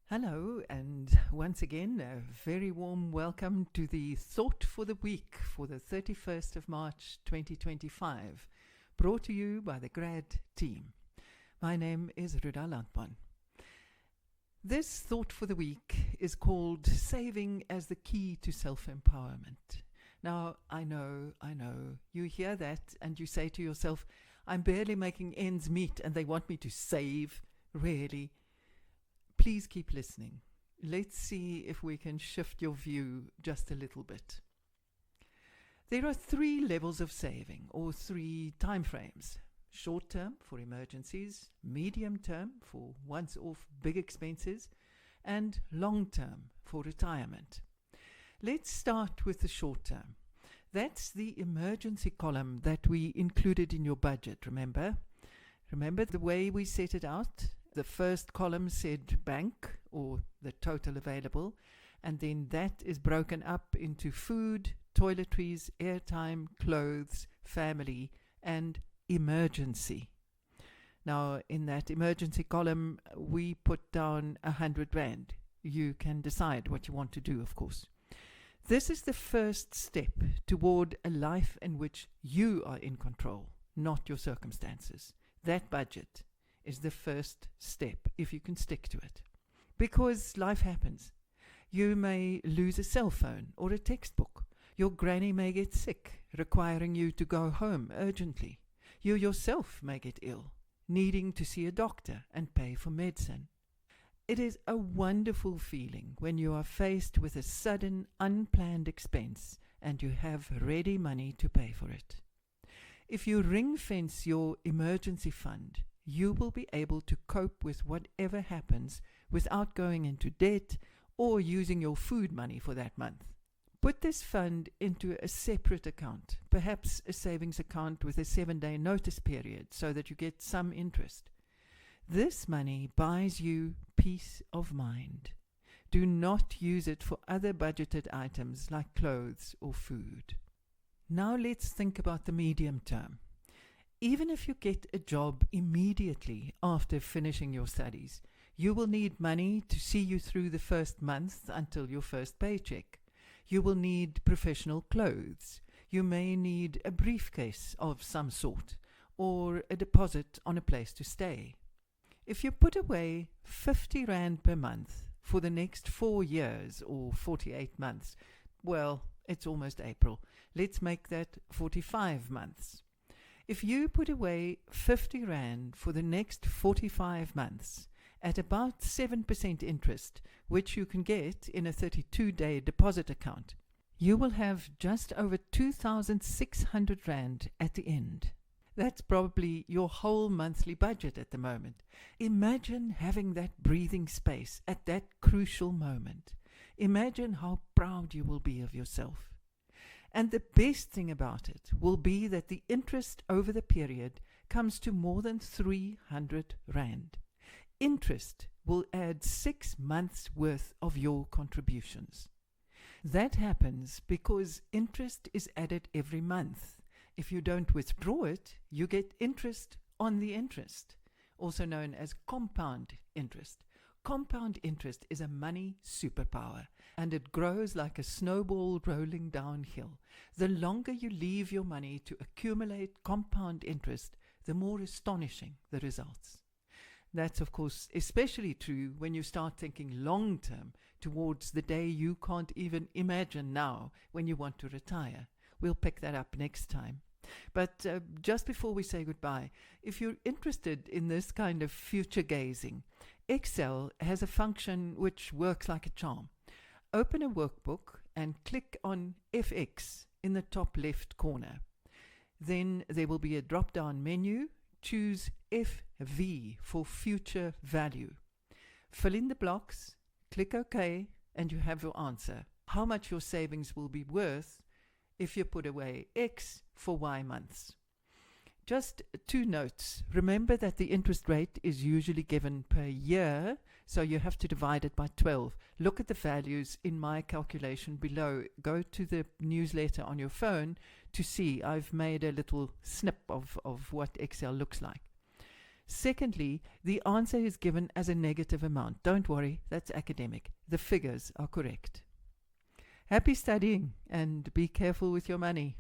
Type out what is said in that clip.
Hello, and once again, a very warm welcome to the Thought for the Week for the 31st of March 2025, brought to you by the Grad team. My name is Ruda Landman. This Thought for the Week is called Saving as the Key to Self-Empowerment. Now, I know, you hear that and you say to yourself, I'm barely making ends meet and they want me to save, really? Please keep listening. Let's see if we can shift your view just a little bit. There are 3 levels of saving, or 3 timeframes. Short term for emergencies, medium term for once-off big expenses, and long term for retirement. Let's start with the short term. That's the emergency column that we included in your budget, remember? Remember the way we set it out? The first column said bank, or the total available, and then that is broken up into food, toiletries, airtime, clothes, family, and emergency. Now, in that emergency column, we put down 100 Rand. You can decide what you want to do, of course. This is the first step toward a life in which you are in control, not your circumstances. That budget is the first step, if you can stick to it. Because life happens. You may lose a cell phone or a textbook. Your granny may get sick, requiring you to go home urgently. You yourself may get ill, needing to see a doctor and pay for medicine. It is a wonderful feeling when you are faced with a sudden, unplanned expense and you have ready money to pay for it. If you ring-fence your emergency fund, you will be able to cope with whatever happens without going into debt or using your food money for that month. Put this fund into a separate account, perhaps a savings account with a 7-day notice period so that you get some interest. This money buys you peace of mind. Do not use it for other budgeted items like clothes or food. Now let's think about the medium term. Even if you get a job immediately after finishing your studies, you will need money to see you through the first month until your first paycheck. You will need professional clothes. You may need a briefcase of some sort or a deposit on a place to stay. If you put away 50 Rand per month for the next 4 years or 48 months, well, it's almost April. Let's make that 45 months. If you put away 50 Rand for the next 45 months at about 7% interest, which you can get in a 32-day deposit account, you will have just over 2,600 Rand at the end. That's probably your whole monthly budget at the moment. Imagine having that breathing space at that crucial moment. Imagine how proud you will be of yourself. And the best thing about it will be that the interest over the period comes to more than 300 Rand. Interest will add 6 months' worth of your contributions. That happens because interest is added every month. If you don't withdraw it, you get interest on the interest, also known as compound interest. Compound interest is a money superpower, and it grows like a snowball rolling downhill. The longer you leave your money to accumulate compound interest, the more astonishing the results. That's, of course, especially true when you start thinking long term towards the day you can't even imagine now when you want to retire. We'll pick that up next time. But just before we say goodbye, if you're interested in this kind of future gazing, Excel has a function which works like a charm. Open a workbook and click on FX in the top left corner. Then there will be a drop-down menu. Choose FV for future value. Fill in the blocks, click OK, and you have your answer. How much your savings will be worth if you put away X for Y months. Just 2 notes. Remember that the interest rate is usually given per year, so you have to divide it by 12. Look at the values in my calculation below. Go to the newsletter on your phone to see. I've made a little snip of what Excel looks like. Secondly, the answer is given as a negative amount. Don't worry, that's academic. The figures are correct. Happy studying and be careful with your money.